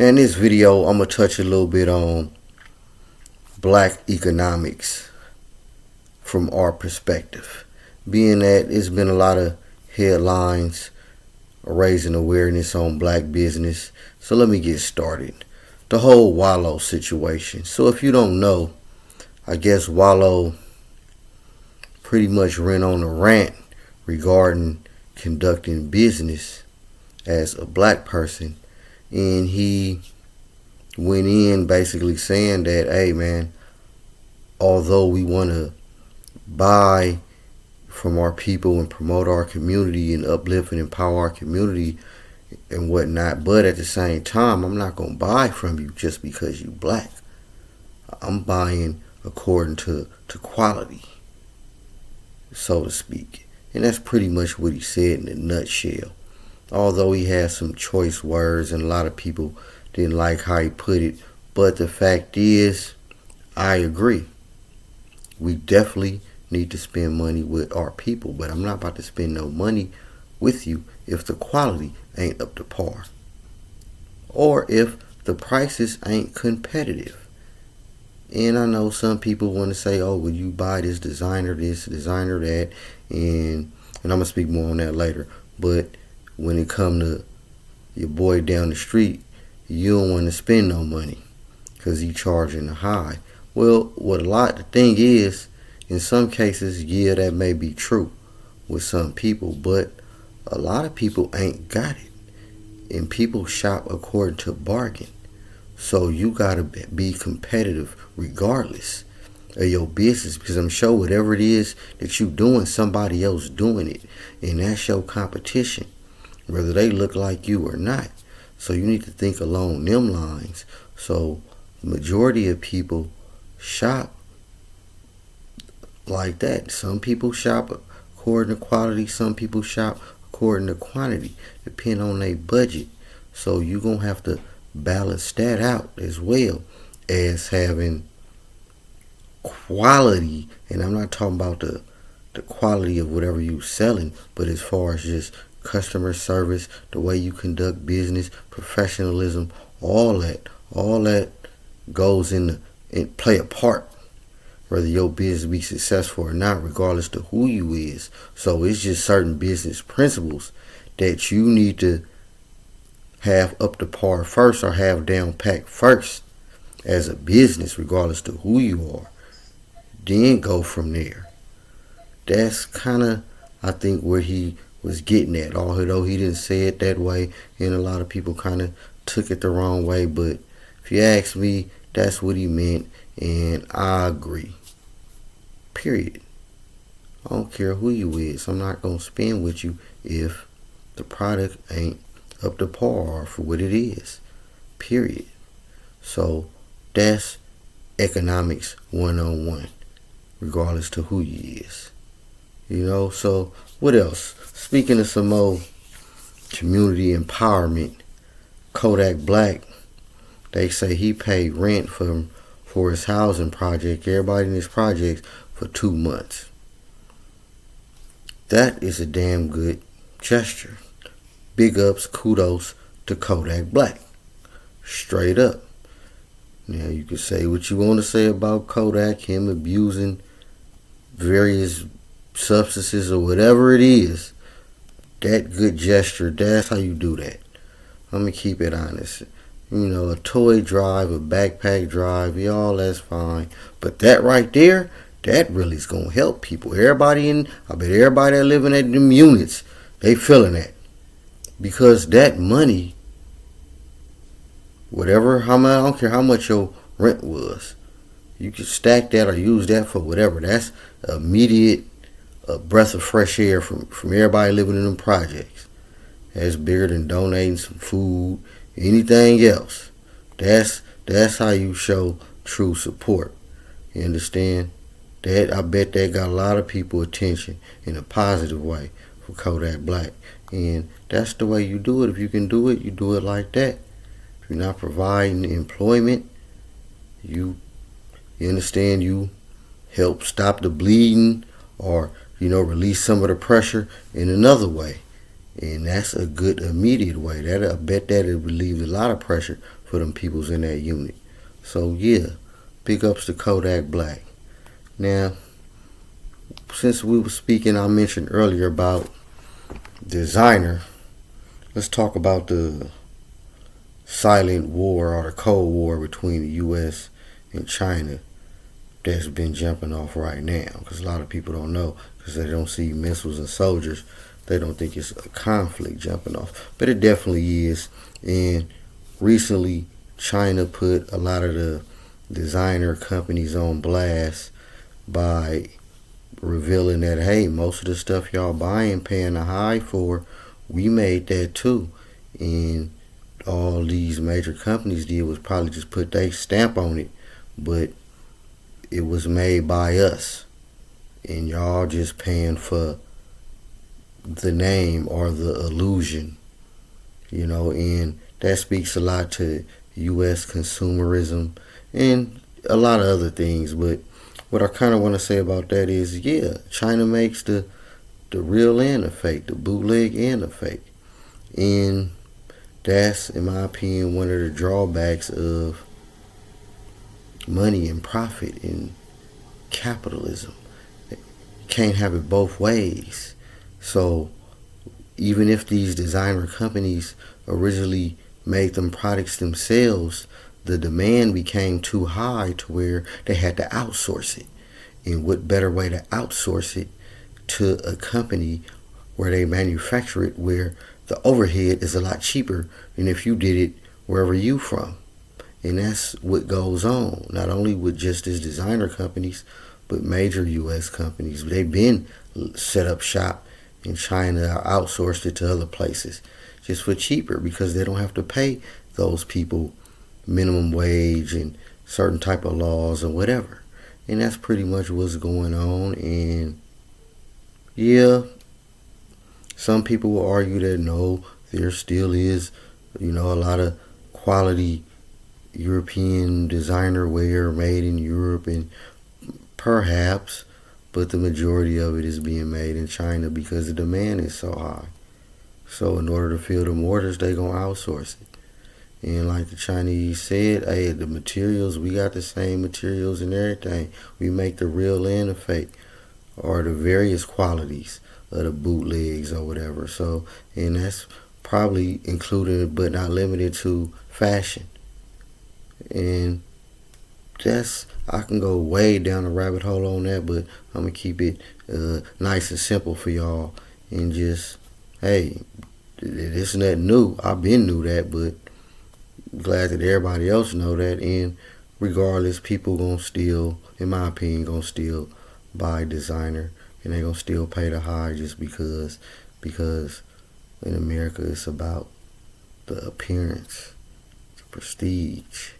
Now in this video, I'm going to touch a little bit on black economics from our perspective. Being that it's been a lot of headlines raising awareness on black business. So let me get started. The whole Wallo situation. So if you don't know, I guess Wallo pretty much ran on a rant regarding conducting business as a black person. And he went in basically saying that, hey man, although we want to buy from our people and promote our community and uplift and empower our community and whatnot, but at the same time, I'm not going to buy from you just because you black. I'm buying according to quality, so to speak. And that's pretty much what he said in a nutshell. Although he had some choice words and a lot of people didn't like how he put it. But the fact is, I agree. We definitely need to spend money with our people. But I'm not about to spend no money with you if the quality ain't up to par. Or if the prices ain't competitive. And I know some people want to say, oh, well, you buy this, designer that. And I'm going to speak more on that later. But when it come to your boy down the street, you don't want to spend no money because he charging a high. Well, the thing is, in some cases, yeah, that may be true with some people, but a lot of people ain't got it. And people shop according to bargain. So you got to be competitive regardless of your business, because I'm sure whatever it is that you doing, somebody else doing it. And that's your competition, whether they look like you or not. So you need to think along them lines. So the majority of people shop like that. Some people shop according to quality. Some people shop according to quantity, depending on their budget. So you're going to have to balance that out as well as having quality. And I'm not talking about the quality of whatever you're selling, but as far as just customer service, the way you conduct business, professionalism, all that goes in and play a part, whether your business be successful or not, regardless to who you is. So it's just certain business principles that you need to have up to par first, or have down pat first as a business, regardless to who you are. Then go from there. That's kind of, I think, where he was getting at, although he didn't say it that way, and a lot of people kind of took it the wrong way. But if you ask me, that's what he meant, and I agree. Period. I don't care who you is. I'm not going to spend with you if the product ain't up to par for what it is. Period. So that's economics 101, regardless to who you is. So what else? Speaking of some more community empowerment, Kodak Black, they say he paid rent for his housing project, everybody in his project, for 2 months. That is a damn good gesture. Big ups, kudos to Kodak Black. Straight up. Now you can say what you want to say about Kodak, him abusing various substances or whatever it is. That good gesture, that's how you do that. Let me keep it honest. A toy drive, a backpack drive, y'all, that's fine. But that right there, that really is going to help people. I bet everybody that living at them units, they feeling that. Because that money, I don't care how much your rent was, you can stack that or use that for whatever. That's immediate a breath of fresh air from everybody living in them projects. That's bigger than donating some food, anything else. That's how you show true support. You understand? That, I bet that got a lot of people attention in a positive way for Kodak Black. And that's the way you do it. If you can do it, you do it like that. If you're not providing employment, you understand, you help stop the bleeding, or release some of the pressure in another way. And that's a good immediate way. I bet that it relieved a lot of pressure for them peoples in that unit. So yeah, big ups to Kodak Black. Now, since we were speaking, I mentioned earlier about designer. Let's talk about the silent war or the Cold War between the U.S. and China that's been jumping off right now. Because a lot of people don't know, because they don't see missiles and soldiers. They don't think it's a conflict jumping off. But it definitely is. And recently, China put a lot of the designer companies on blast by revealing that, hey, most of the stuff y'all buying, paying a high for, we made that too. And all these major companies did was probably just put their stamp on it, but it was made by us. And y'all just paying for the name or the illusion, and that speaks a lot to U.S. consumerism and a lot of other things. But what I kind of want to say about that is, yeah, China makes the real and the fake, the bootleg and the fake. And that's, in my opinion, one of the drawbacks of money and profit and capitalism. You can't have it both ways. So even if these designer companies originally made them products themselves, the demand became too high to where they had to outsource it. And what better way to outsource it to a company where they manufacture it, where the overhead is a lot cheaper than if you did it wherever you from. And that's what goes on, not only with just these designer companies, but major U.S. companies. They've been set up shop in China or outsourced it to other places just for cheaper, because they don't have to pay those people minimum wage and certain type of laws or whatever. And that's pretty much what's going on. And yeah, some people will argue that no, there still is, a lot of quality European designer wear made in Europe, and perhaps, but the majority of it is being made in China because the demand is so high. So in order to fill them orders, they gonna outsource it. And like the Chinese said, hey, the materials, we got the same materials and everything. We make the real and the fake, or the various qualities of the bootlegs or whatever. So, and that's probably included but not limited to fashion. And I can go way down a rabbit hole on that, but I'm gonna keep it nice and simple for y'all. And just, hey, this nothing new. I've been knew that, but glad that everybody else know that. And regardless, people gonna still, in my opinion, gonna still buy designer, and they gonna still pay the high just because in America it's about the appearance, the prestige.